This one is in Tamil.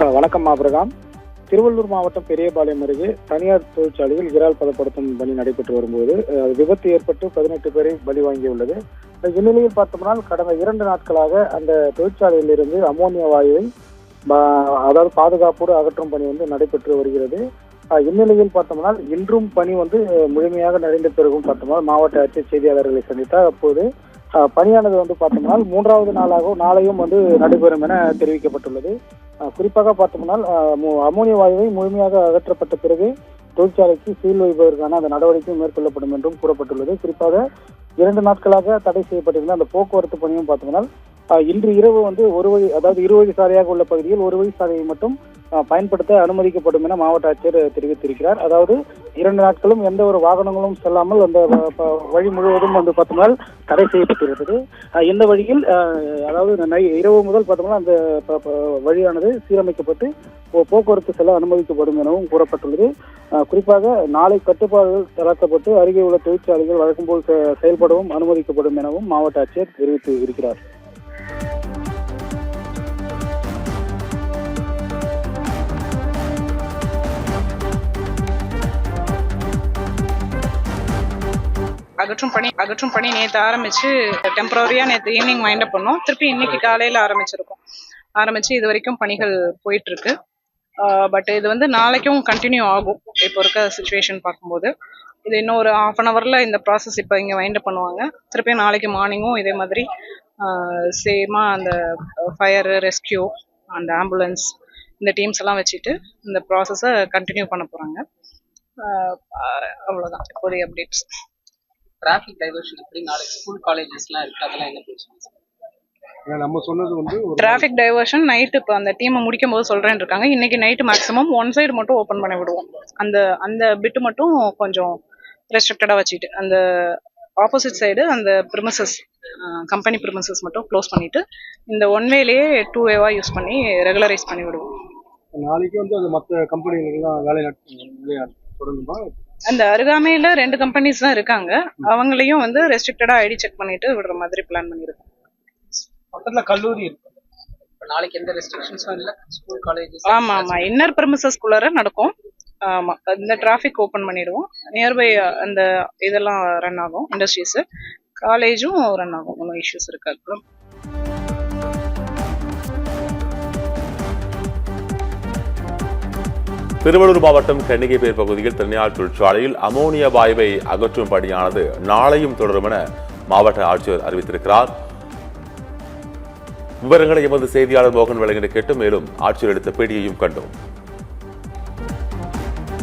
வணக்கம் ஆபிரகாம். திருவள்ளூர் மாவட்டம் பெரியபாளையம் அருகே தனியார் தொழிற்சாலையில் இறால் பதப்படுத்தும் பணி நடைபெற்று வரும்போது விபத்து ஏற்பட்டு 18 பேரை பலி வாங்கியுள்ளது. இந்நிலையில் பார்த்தோம்னால் கடந்த 2 நாட்களாக அந்த தொழிற்சாலையில் இருந்து அமோனியா வாயுவை அதாவது பாதுகாப்போடு அகற்றும் பணி நடைபெற்று வருகிறது. இந்நிலையில் பார்த்தோம்னால் இன்றும் பணி முழுமையாக நடைந்த பிறகும் பார்த்தோம்னால் மாவட்ட ஆட்சியர் செய்தியாளர்களை சந்தித்தார். அப்போது பணியானது பார்த்தோம்னால் 3வது நாளாகவும் நாளையும் நடைபெறும் என தெரிவிக்கப்பட்டுள்ளது. குறிப்பாக பார்த்தோம்னால் அமோனியா வாயுவை முழுமையாக அகற்றப்பட்ட பிறகு தொழிற்சாலைக்கு சீல் வைப்பதற்கான அந்த நடவடிக்கை மேற்கொள்ளப்படும் என்றும் கூறப்பட்டுள்ளது. குறிப்பாக 2 நாட்களாக தடை செய்யப்பட்டிருந்த அந்த போக்குவரத்து பணியும் பார்த்தோம்னால் இன்று இரவு ஒரு வழி, அதாவது இருவழி சாலையாக உள்ள பகுதியில் ஒரு வழி சாலையை மட்டும் பயன்படுத்த அனுமதிக்கப்படும் என மாவட்ட ஆட்சியர் தெரிவித்திருக்கிறார். அதாவது 2 நாட்களும் எந்த ஒரு வாகனங்களும் செல்லாமல் அந்த வழி முழுவதும் பார்த்தோம்னால் தடை செய்யப்பட்டிருக்கிறது. இந்த வழியில் அதாவது இரவு முதல் பார்த்தோம்னா அந்த வழியானது சீரமைக்கப்பட்டு போக்குவரத்து செல்ல அனுமதிக்கப்படும் எனவும் கூறப்பட்டுள்ளது. குறிப்பாக நாளை கட்டுப்பாடுகள் தளர்த்தப்பட்டு அருகே உள்ள தொழிற்சாலைகள் வழக்கம் போல் செயல்படவும் அனுமதிக்கப்படும் எனவும் மாவட்ட ஆட்சியர் தெரிவித்து இருக்கிறார். அகற்றும் பணி நேற்று ஆரம்பிச்சு டெம்பரரியா நேற்று ஈவினிங் மைண்ட் அப் பண்ணோம். திருப்பி இன்னைக்கு காலையில ஆரம்பிச்சு இது வரைக்கும் பணிகள் போயிட்டு இருக்கு. பட் இது நாளைக்கும் கண்டினியூ ஆகும். இப்போ இருக்க சுச்சுவேஷன் பார்க்கும்போது இது இன்னும் ஒரு 1/2 hourல இந்த ப்ராசஸ் இப்போ இங்கே வைண்ட் அப் பண்ணுவாங்க. திருப்பி நாளைக்கு மார்னிங்கும் இதே மாதிரி சேமா அந்த ஃபயர் ரெஸ்கியூ அந்த ஆம்புலன்ஸ் இந்த டீம்ஸ் எல்லாம் வச்சுட்டு இந்த ப்ராசஸை கண்டினியூ பண்ண போறாங்க. அவ்வளோதான் இப்போதைய அப்டேட்ஸ். டிராஃபிக் டைவர்ஷன் எப்படி நாளைக்கு ஸ்கூல் காலேஜஸ்லாம் இருக்கு, அதெல்லாம் என்ன பிரச்சனை? நம்ம சொன்னது டிராஃபிக் டைவர்ஷன் நைட்டு இப்போ அந்த டீமை முடிக்கும் போது சொல்றேன்னு இருக்காங்க. இன்னைக்கு நைட்டு மேக்ஸிமம் 1 சைடு மட்டும் ஓப்பன் பண்ணி விடுவோம். அந்த பிட்டு மட்டும் கொஞ்சம் ரெஸ்ட்ரிக்டடா வச்சுட்டு அந்த ஆப்போசிட் சைடு அந்த ப்ரிமிசஸ் கம்பெனி ப்ரிமிசஸ் மட்டும் க்ளோஸ் பண்ணிட்டு இந்த 1 வேலையே 2 வேவா யூஸ் பண்ணி ரெகுலரைஸ் பண்ணி விடுவோம். நாளைக்கு அது மற்ற கம்பெனிகளுக்கெல்லாம் வேலை தொடங்குமா? அந்த அருகாமையில 2 கம்பெனிஸ் தான் இருக்காங்க. அவங்களையும் ரெஸ்ட்ரிக்டடா ஐடி செக் பண்ணிட்டு விடுற மாதிரி பிளான் பண்ணிருக்கோம். பக்கத்துல கல்லூரி இருக்கு. நாளைக்கு எந்த ரெஸ்ட்ரிக்ஷன்ஸும் இல்ல ஸ்கூல் காலேஜஸ்? ஆமா இன்னர் பெர்மிசஸ்குள்ளார நடக்கும். ஆமா இந்த டிராஃபிக் ஓபன் பண்ணிடுவோம். நியர்பை அந்த இதெல்லாம் ரன் ஆகும். இண்டஸ்ட்ரீஸ் காலேஜும் ரன் ஆகும். ஒன்றும் இஷ்யூஸ் இருக்காது. திருவள்ளூர் மாவட்டம் கன்னிகைப்பேர் பகுதியில் தனியார் தொழிற்சாலையில் அமோனியா வாயுவை அகற்றும் பணியானது நாளையும் தொடரும் என மாவட்ட ஆட்சியர் அறிவித்திருக்கிறார். விவரங்களை எமது செய்தியாளர் மோகன் வழங்கிட கேட்டு மேலும் ஆட்சியர் எடுத்த பேட்டியையும் கண்டோம்.